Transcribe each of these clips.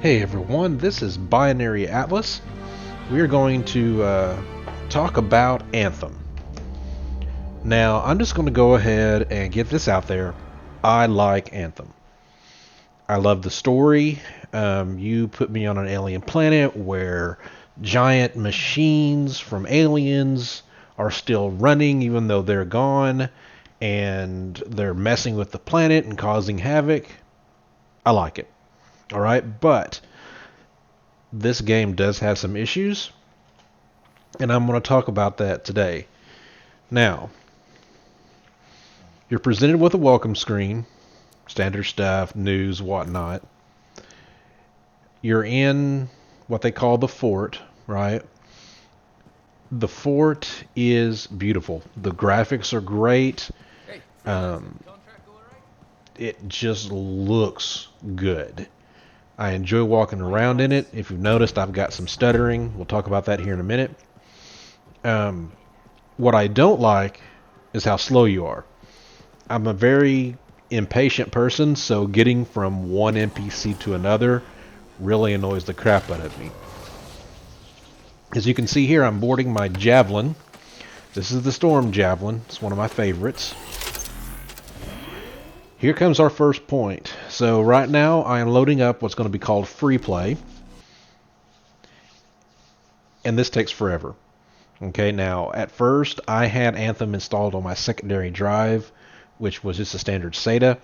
Hey everyone, this is Binary Atlas. We are going to talk about Anthem. Now, I'm just going to go ahead and get this out there. I like Anthem. I love the story. You put me on an alien planet where giant machines from aliens are still running even though they're gone, and they're messing with the planet and causing havoc. I like it. Alright, but this game does have some issues, and I'm going to talk about that today. Now, you're presented with a welcome screen, standard stuff, news, whatnot. You're in what they call the fort, right? The fort is beautiful. The graphics are great. It just looks good. I enjoy walking around in it. If you've noticed, I've got some stuttering. We'll talk about that here in a minute. What I don't like is how slow you are. I'm a very impatient person, so getting from one NPC to another really annoys the crap out of me. As you can see here, I'm boarding my Javelin. This is the Storm Javelin. It's one of my favorites. Here comes our first point. So right now I am loading up what's going to be called free play. And this takes forever. Okay, now at first I had Anthem installed on my secondary drive, which was just a standard SATA.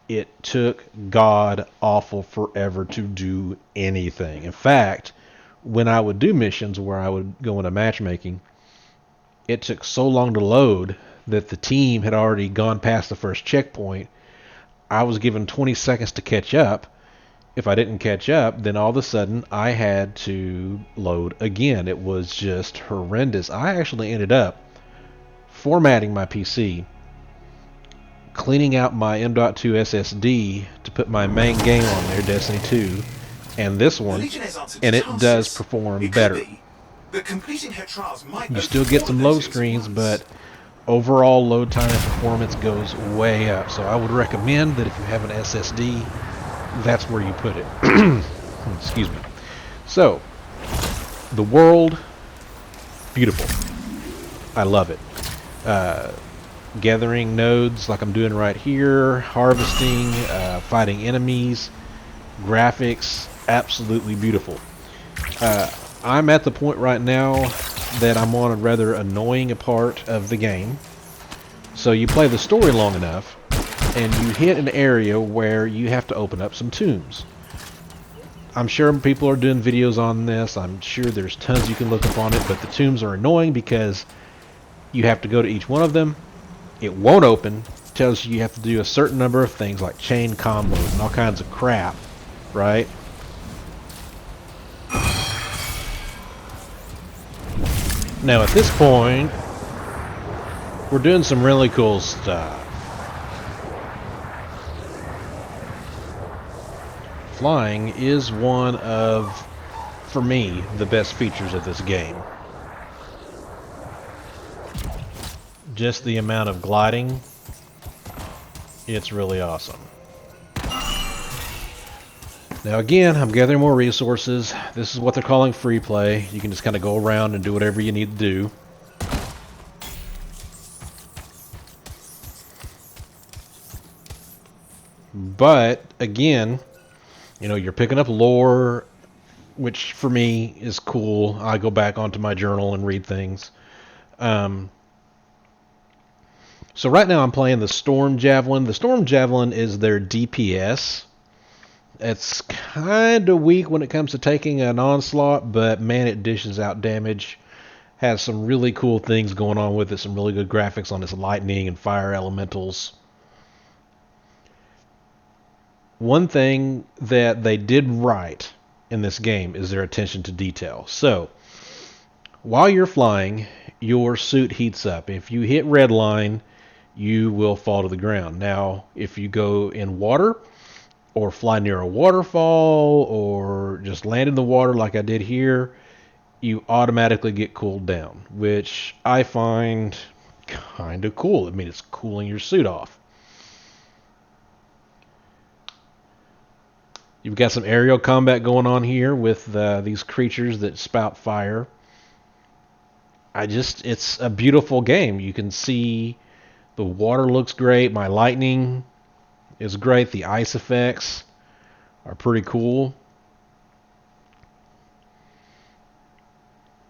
It took god awful forever to do anything. In fact, when I would do missions where I would go into matchmaking, it took so long to load that the team had already gone past the first checkpoint. I was given 20 seconds to catch up. If I didn't catch up, then all of a sudden I had to load again. It was just horrendous. I actually ended up formatting my PC, cleaning out my M.2 SSD to put my main game on there, Destiny 2, and this one, and it does perform better. You still get some load screens, but overall load time and performance goes way up. So I would recommend that if you have an SSD, that's where you put it. Excuse me. So, the world, beautiful. I love it. Gathering nodes like I'm doing right here, harvesting, fighting enemies, graphics, absolutely beautiful. I'm at the point right now that I'm on a rather annoying part of the game. So you play the story long enough, and you hit an area where you have to open up some tombs. I'm sure people are doing videos on this. I'm sure there's tons you can look up on it, but the tombs are annoying because you have to go to each one of them. It won't open. Tells you have to do a certain number of things like chain combos and all kinds of crap, right? Now at this point, we're doing some really cool stuff. Flying is one of, for me, the best features of this game. Just the amount of gliding, it's really awesome. Now again, I'm gathering more resources. This is what they're calling free play. You can just kind of go around and do whatever you need to do. But again, you know, you're picking up lore, which for me is cool. I go back onto my journal and read things. So right now I'm playing the Storm Javelin. The Storm Javelin is their DPS. It's kind of weak when it comes to taking an onslaught, but man, it dishes out damage. Has some really cool things going on with it. Some really good graphics on its lightning and fire elementals. One thing that they did right in this game is their attention to detail. So, while you're flying, your suit heats up. If you hit red line, you will fall to the ground. Now, if you go in water, or fly near a waterfall, or just land in the water like I did here, you automatically get cooled down, which I find kind of cool. I mean, it's cooling your suit off. You've got some aerial combat going on here with these creatures that spout fire. It's a beautiful game. You can see the water looks great. My lightning is great. The ice effects are pretty cool.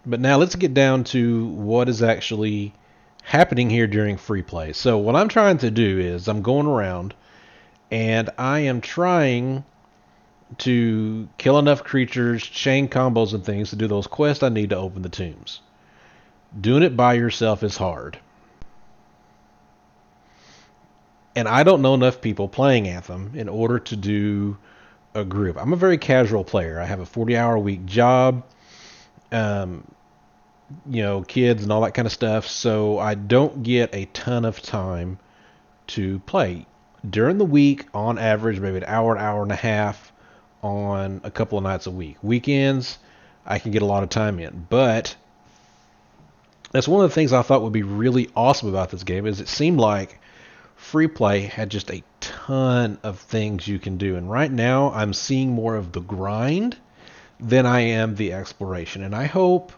But now let's get down to what is actually happening here during free play. So what I'm trying to do is I'm going around and I am trying to kill enough creatures, chain combos and things to do those quests I need to open the tombs. Doing it by yourself is hard. And I don't know enough people playing Anthem in order to do a group. I'm a very casual player. I have a 40-hour week job, kids and all that kind of stuff. So I don't get a ton of time to play. During the week, on average, maybe an hour and a half on a couple of nights a week. Weekends, I can get a lot of time in. But that's one of the things I thought would be really awesome about this game is it seemed like free play had just a ton of things you can do. And right now I'm seeing more of the grind than I am the exploration. And I hope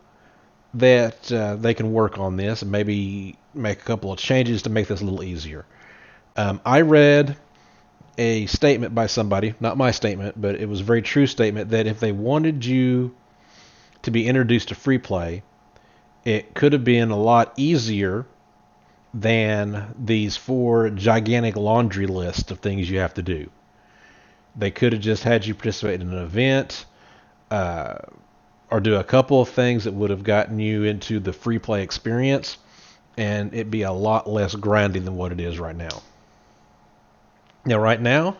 that they can work on this and maybe make a couple of changes to make this a little easier. I read a statement by somebody, not my statement, but it was a very true statement, that if they wanted you to be introduced to free play, it could have been a lot easier than these 4 gigantic laundry lists of things you have to do. They could have just had you participate in an event, or do a couple of things that would have gotten you into the free play experience, and it'd be a lot less grindy than what it is right now. Now, right now,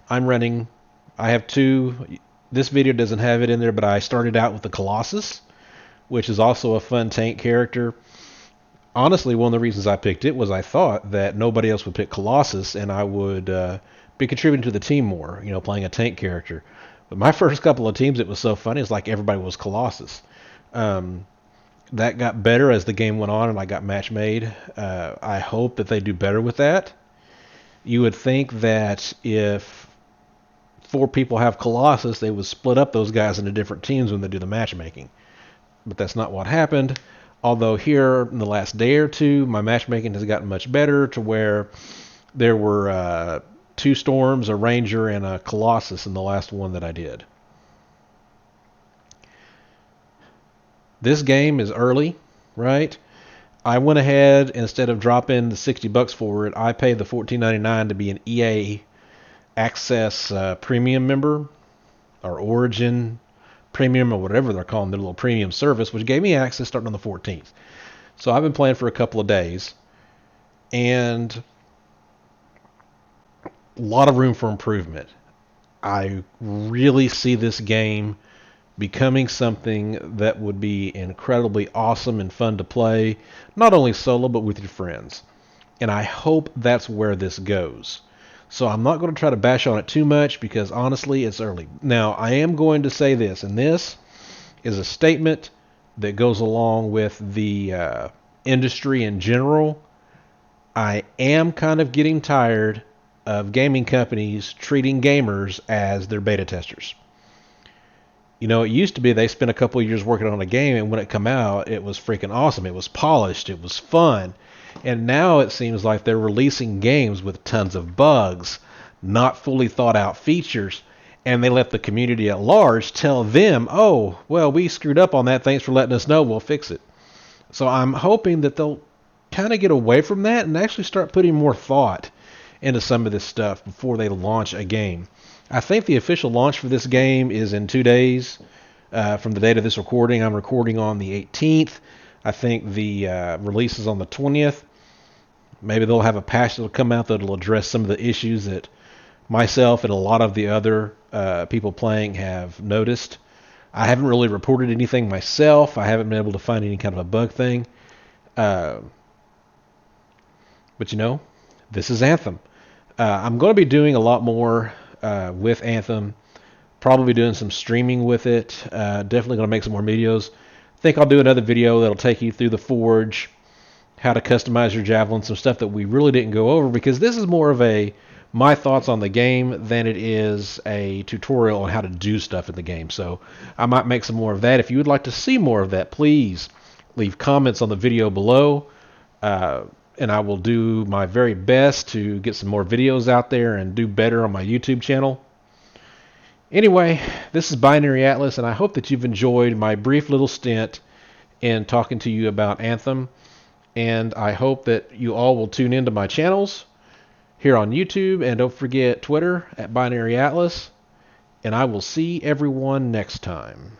I have 2, this video doesn't have it in there, but I started out with the Colossus, which is also a fun tank character. Honestly, one of the reasons I picked it was I thought that nobody else would pick Colossus, and I would be contributing to the team more, playing a tank character. But my first couple of teams, it was so funny. It's like everybody was Colossus. That got better as the game went on, and I got match made. I hope that they do better with that. You would think that if 4 people have Colossus, they would split up those guys into different teams when they do the matchmaking. But that's not what happened. Although here in the last day or two, my matchmaking has gotten much better to where there were 2 Storms, a Ranger, and a Colossus in the last one that I did. This game is early, right? I went ahead, instead of dropping the $60 for it, I paid the $14.99 to be an EA Access premium member, or Origin Premium, or whatever they're calling their little premium service, which gave me access starting on the 14th. So I've been playing for a couple of days, and a lot of room for improvement. I really see this game becoming something that would be incredibly awesome and fun to play, not only solo, but with your friends. And I hope that's where this goes. So I'm not going to try to bash on it too much because honestly, it's early. Now, I am going to say this, and this is a statement that goes along with the industry in general. I am kind of getting tired of gaming companies treating gamers as their beta testers. It used to be they spent a couple of years working on a game, and when it come out, it was freaking awesome. It was polished. It was fun. And now it seems like they're releasing games with tons of bugs, not fully thought out features, and they let the community at large tell them, oh, well, we screwed up on that. Thanks for letting us know. We'll fix it. So I'm hoping that they'll kind of get away from that and actually start putting more thought into some of this stuff before they launch a game. I think the official launch for this game is in 2 days from the date of this recording. I'm recording on the 18th. I think the release is on the 20th. Maybe they'll have a patch that'll come out that'll address some of the issues that myself and a lot of the other people playing have noticed. I haven't really reported anything myself. I haven't been able to find any kind of a bug thing. But this is Anthem. I'm going to be doing a lot more with Anthem. Probably doing some streaming with it. Definitely going to make some more videos. I think I'll do another video that'll take you through the Forge, how to customize your javelin, some stuff that we really didn't go over because this is more of a my thoughts on the game than it is a tutorial on how to do stuff in the game. So I might make some more of that. If you would like to see more of that, please leave comments on the video below. And I will do my very best to get some more videos out there and do better on my YouTube channel. Anyway, this is Binary Atlas, and I hope that you've enjoyed my brief little stint in talking to you about Anthem. And I hope that you all will tune into my channels here on YouTube, and don't forget Twitter at Binary Atlas. And I will see everyone next time.